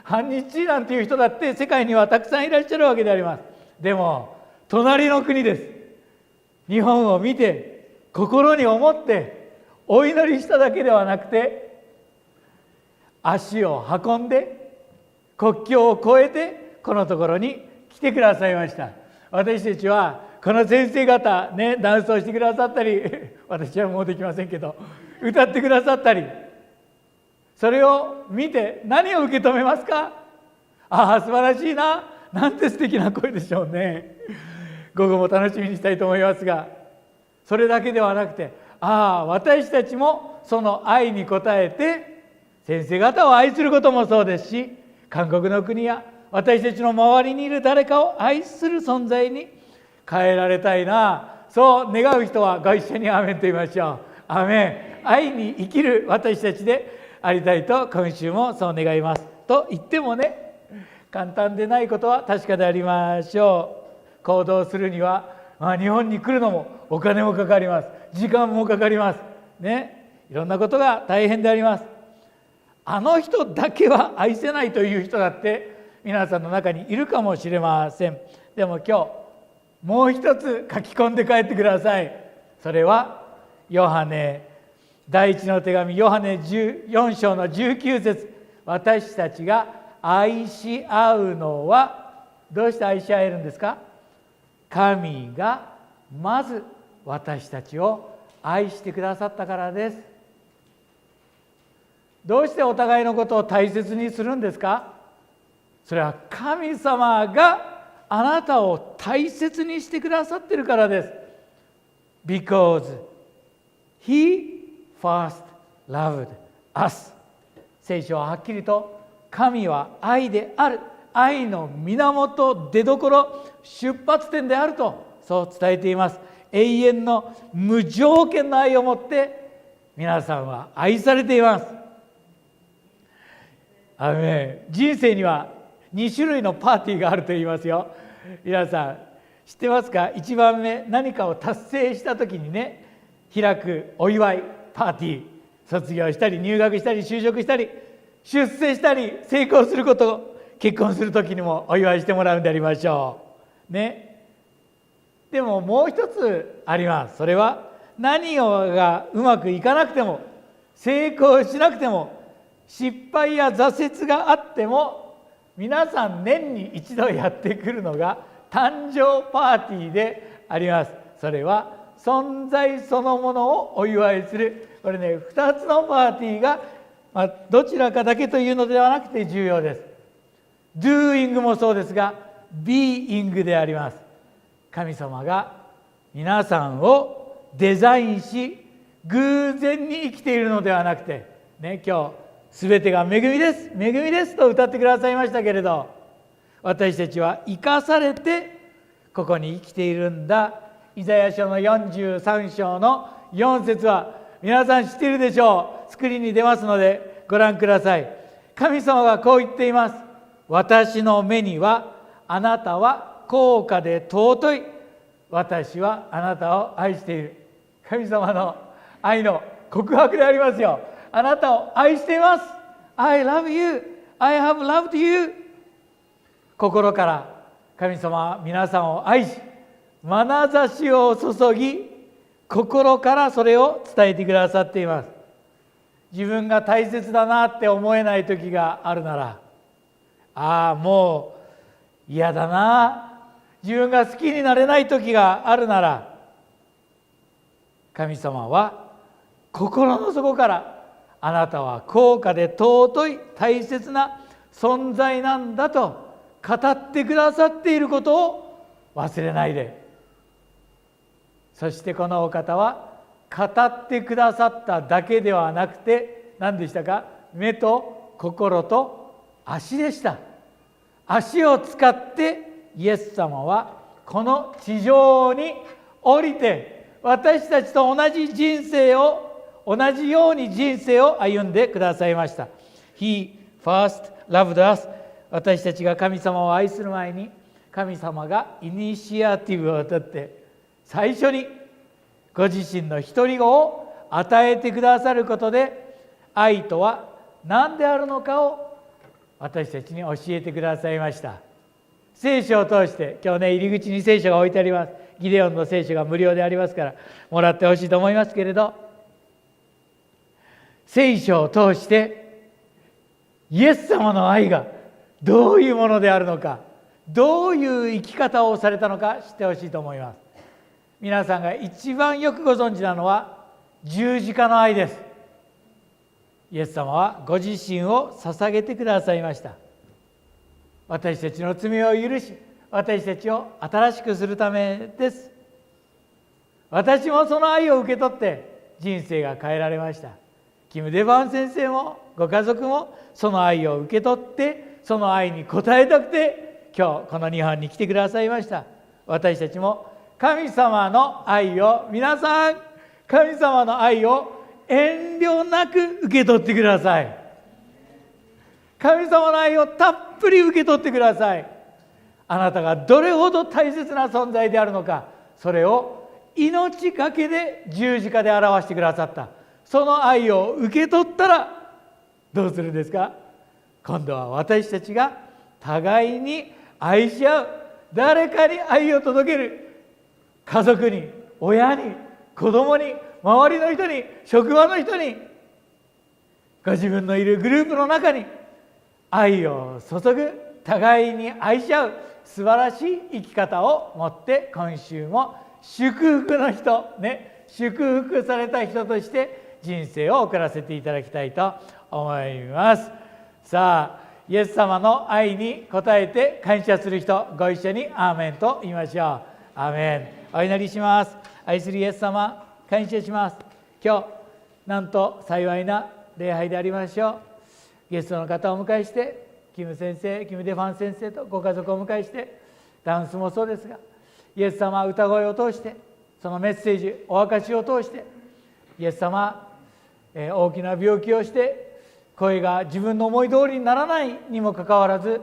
反日なんていう人だって世界にはたくさんいらっしゃるわけであります。でも隣の国です。日本を見て心に思ってお祈りしただけではなくて、足を運んで国境を越えてこのところに来てくださいました。私たちはこの先生方ね、ダンスをしてくださったり私はもうできませんけど歌ってくださったり、それを見て何を受け止めますか？ああ素晴らしいな、なんて素敵な声でしょうね。午後も楽しみにしたいと思いますが、それだけではなくて、私たちもその愛に応えて先生方を愛することもそうですし、韓国の国や私たちの周りにいる誰かを愛する存在に変えられたいな、そう願う人はご一緒にアーメンと言いましょう。アーメン。愛に生きる私たちでありたいと今週もそう願います。と言ってもね、簡単でないことは確かでありましょう。行動するには、日本に来るのもお金もかかります、時間もかかりますね、いろんなことが大変であります。あの人だけは愛せないという人だって皆さんの中にいるかもしれません。でも今日もう一つ書き込んで帰ってください。それはヨハネ第一の手紙、ヨハネ14章の19節、私たちが愛し合うのはどうして愛し合えるんですか？神がまず私たちを愛してくださったからです。どうしてお互いのことを大切にするんですか？それは神様があなたを大切にしてくださっているからです。 Because He first loved us。 聖書ははっきりと神は愛である、愛の源、出どころ、出発点であるとそう伝えています。永遠の無条件の愛を持って皆さんは愛されています。アーメン。人生には2種類のパーティーがあると言いますよ。皆さん知ってますか？1番目、何かを達成した時にね開くお祝いパーティー、卒業したり入学したり就職したり出世したり成功すること、結婚する時にもお祝いしてもらうんでありましょうね。でももう一つあります。それは何がうまくいかなくても、成功しなくても、失敗や挫折があっても、皆さん年に一度やってくるのが誕生パーティーであります。それは存在そのものをお祝いする、これね2つのパーティーがどちらかだけというのではなくて重要です。doing もそうですが being であります。神様が皆さんをデザインし偶然に生きているのではなくて、ね、今日全てが恵みです、恵みですと歌ってくださいましたけれど、私たちは生かされてここに生きているんだ。イザヤ書の43章の4節は皆さん知っているでしょう。スクリーンに出ますのでご覧ください。神様がこう言っています。私の目にはあなたは高価で尊い。私はあなたを愛している。神様の愛の告白でありますよ。あなたを愛しています。 I love you. I have loved you. 心から神様は皆さんを愛し、眼差しを注ぎ、心からそれを伝えてくださっています。自分が大切だなって思えない時があるなら、ああもう嫌だな、自分が好きになれない時があるなら、神様は心の底からあなたは高価で尊い大切な存在なんだと語ってくださっていることを忘れないで。そしてこのお方は語ってくださっただけではなくて何でしたか？目と心と足でした。足を使ってイエス様はこの地上に降りて私たちと同じ人生を同じように人生を歩んでくださいました。 He first loved us。 私たちが神様を愛する前に神様がイニシアティブをとって最初にご自身の独り子を与えてくださることで、愛とは何であるのかを私たちに教えてくださいました。聖書を通して、今日ね入り口に聖書が置いてあります。ギデオンの聖書が無料でありますからもらってほしいと思いますけれど、聖書を通してイエス様の愛がどういうものであるのか、どういう生き方をされたのか知ってほしいと思います。皆さんが一番よくご存知なのは十字架の愛です。イエス様はご自身を捧げてくださいました。私たちの罪を許し、私たちを新しくするためです。私もその愛を受け取って人生が変えられました。キム・デバン先生もご家族もその愛を受け取ってその愛に応えたくて今日この日本に来てくださいました。私たちも神様の愛を、皆さん神様の愛を遠慮なく受け取ってください。神様の愛をたっぷり受け取ってください。あなたがどれほど大切な存在であるのか、それを命がけで十字架で表してくださった。その愛を受け取ったらどうするんですか？今度は私たちが互いに愛し合う、誰かに愛を届ける、家族に、親に、子供に、周りの人に、職場の人に、ご自分のいるグループの中に愛を注ぐ、互いに愛し合う素晴らしい生き方を持って今週も祝福の人ね、祝福された人として人生を送らせていただきたいと思います。さあ、イエス様の愛に応えて感謝する人、ご一緒にアーメンと言いましょう。アーメン。お祈りします。愛するイエス様、感謝します。今日なんと幸いな礼拝でありましょう。ゲストの方をお迎えして、キム先生、キム・デファン先生とご家族をお迎えして、ダンスもそうですが、イエス様は歌声を通して、そのメッセージ、お証しを通して、イエス様、大きな病気をして声が自分の思い通りにならないにもかかわらず、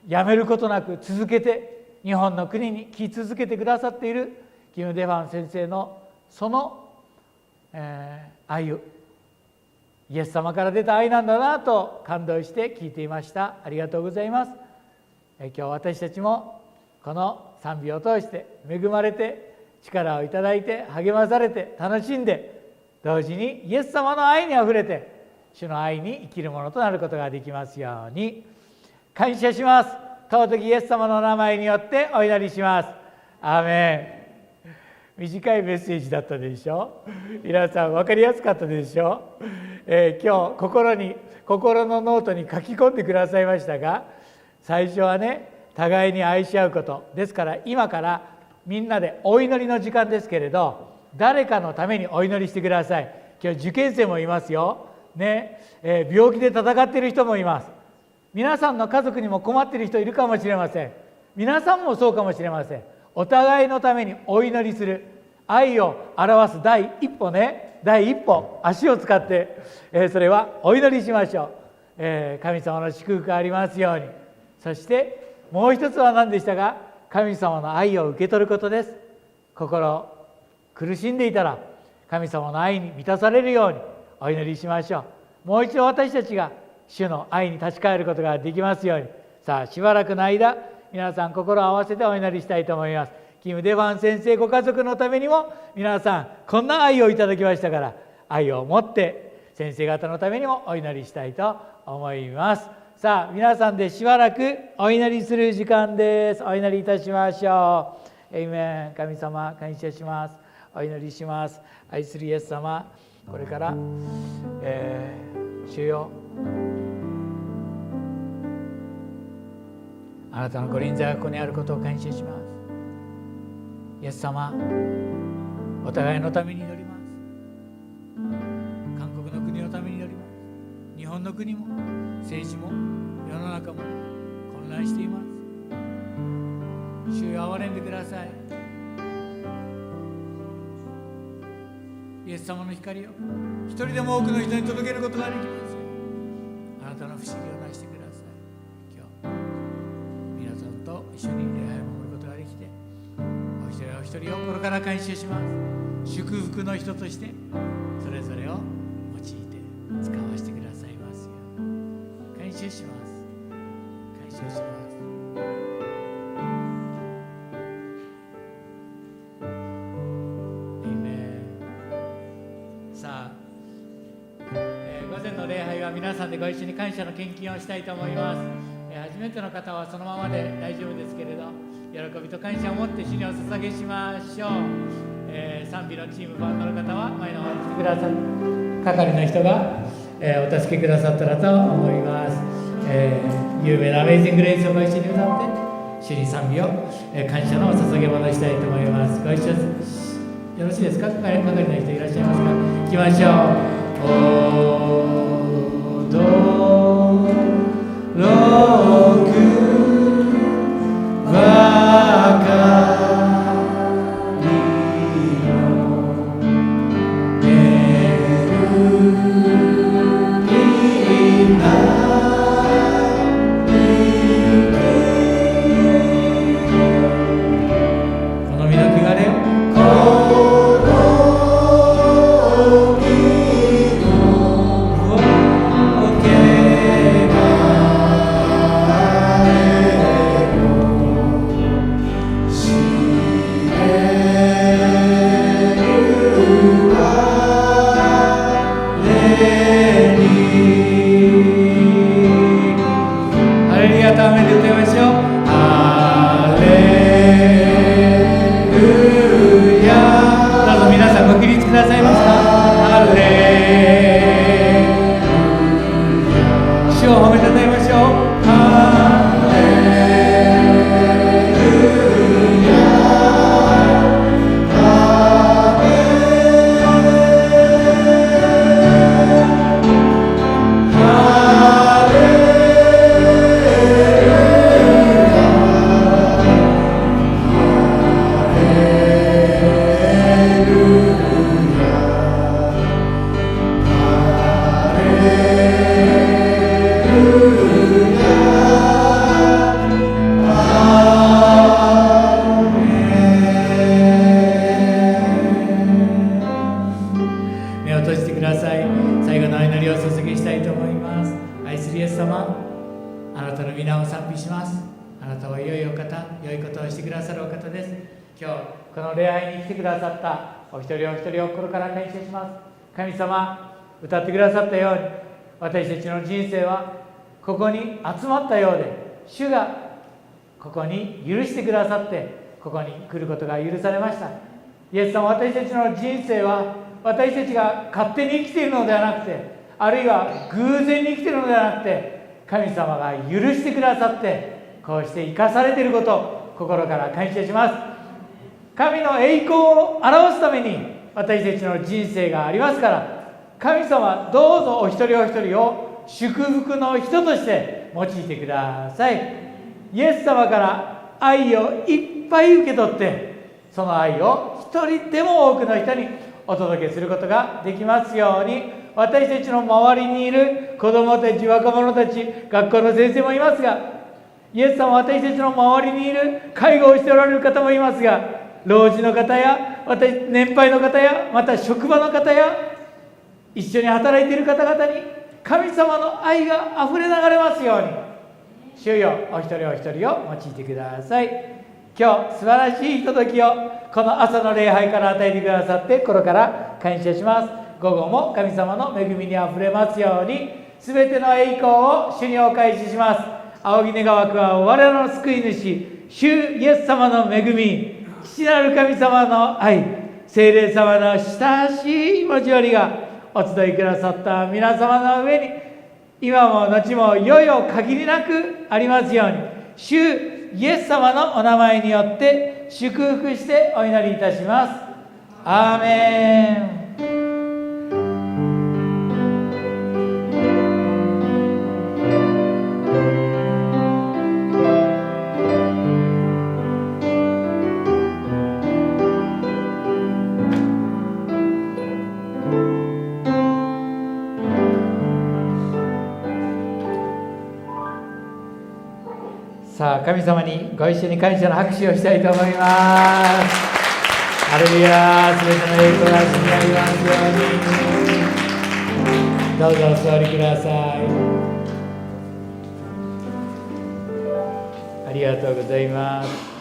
やめることなく続けて日本の国に来続けてくださっているキム・デファン先生のその、愛をイエス様から出た愛なんだなと感動して聞いていました。ありがとうございます。今日私たちもこの賛美を通して恵まれて力をいただいて励まされて楽しんで、同時にイエス様の愛にあふれて主の愛に生きるものとなることができますように感謝します。尊きイエス様の名前によってお祈りします。アーメン。短いメッセージだったでしょ。皆さん分かりやすかったでしょ。今日心のノートに書き込んでくださいましたが、最初はね、互いに愛し合うことですから、今からみんなでお祈りの時間ですけれど、誰かのためにお祈りしてください。今日受験生もいますよ、ね病気で戦っている人もいます。皆さんの家族にも困っている人いるかもしれません。皆さんもそうかもしれません。お互いのためにお祈りする、愛を表す第一歩ね、第一歩、足を使って、それはお祈りしましょう。神様の祝福がありますように。そしてもう一つは何でしたか。神様の愛を受け取ることです。心苦しんでいたら神様の愛に満たされるようにお祈りしましょう。もう一度私たちが主の愛に立ち返ることができますように。さあしばらくの間、皆さん心を合わせてお祈りしたいと思います。キム・デファン先生ご家族のためにも、皆さんこんな愛をいただきましたから、愛を持って先生方のためにもお祈りしたいと思います。さあ皆さんでしばらくお祈りする時間です。お祈りいたしましょう。エイメン。神様感謝します。お祈りします。愛するイエス様、これから、主よ、あなたのご臨在がここにあることを感謝します。イエス様、お互いのために祈ります。韓国の国のために祈ります。日本の国も政治も世の中も混乱しています。主よ、憐れんでください。イエス様の光を一人でも多くの人に届けることができます。あなたの不思議をなしてください。今日皆さんと一緒に礼拝を守ることができて、お一人お一人を心から感謝します。祝福の人としてそれぞれを用いて使わせてくださいますよう感謝します。感謝します。午前の礼拝は皆さんでご一緒に感謝の献金をしたいと思います。初めての方はそのままで大丈夫ですけれど、喜びと感謝を持って主にお捧げしましょう。賛美のチームバンドの方は前の方に来てくださる係の人が、お助けくださったらと思います。有名なアメイジング・グレイスをご一緒に歌って主に賛美を、感謝のお捧げ物をしたいと思います。ご一緒よろしいですか。係の人いらっしゃいますか。行きましょう。驚くばかりの恵みなこの身の汚れをお一人お一人を心から感謝します。神様、歌ってくださったように私たちの人生はここに集まったようで、主がここに許してくださってここに来ることが許されました。イエス様、私たちの人生は私たちが勝手に生きているのではなくて、あるいは偶然に生きているのではなくて、神様が許してくださってこうして生かされていることを心から感謝します。神の栄光を表すために私たちの人生がありますから、神様どうぞお一人お一人を祝福の人として用いてください。イエス様から愛をいっぱい受け取って、その愛を一人でも多くの人にお届けすることができますように、私たちの周りにいる子どもたち、若者たち、学校の先生もいますが、イエス様、私たちの周りにいる介護をしておられる方もいますが、老人の方や年配の方や、また職場の方や、一緒に働いている方々に神様の愛があふれ流れますように、主よ、お一人お一人を用いてください。今日素晴らしいひとときをこの朝の礼拝から与えてくださって心から感謝します。午後も神様の恵みにあふれますように、すべての栄光を主にお返しします。仰ぎ願わくは我らの救い主、主イエス様の恵み、父なる神様の愛、聖霊様の親しい持ち寄りがお集いくださった皆様の上に、今も後もいよいよ限りなくありますように、主イエス様のお名前によって祝福してお祈りいたします。アーメン。さあ、神様にご一緒に感謝の拍手をしたいと思います。ハレルヤー、すべての栄光が主にありますように。どうぞお座りください。ありがとうございます。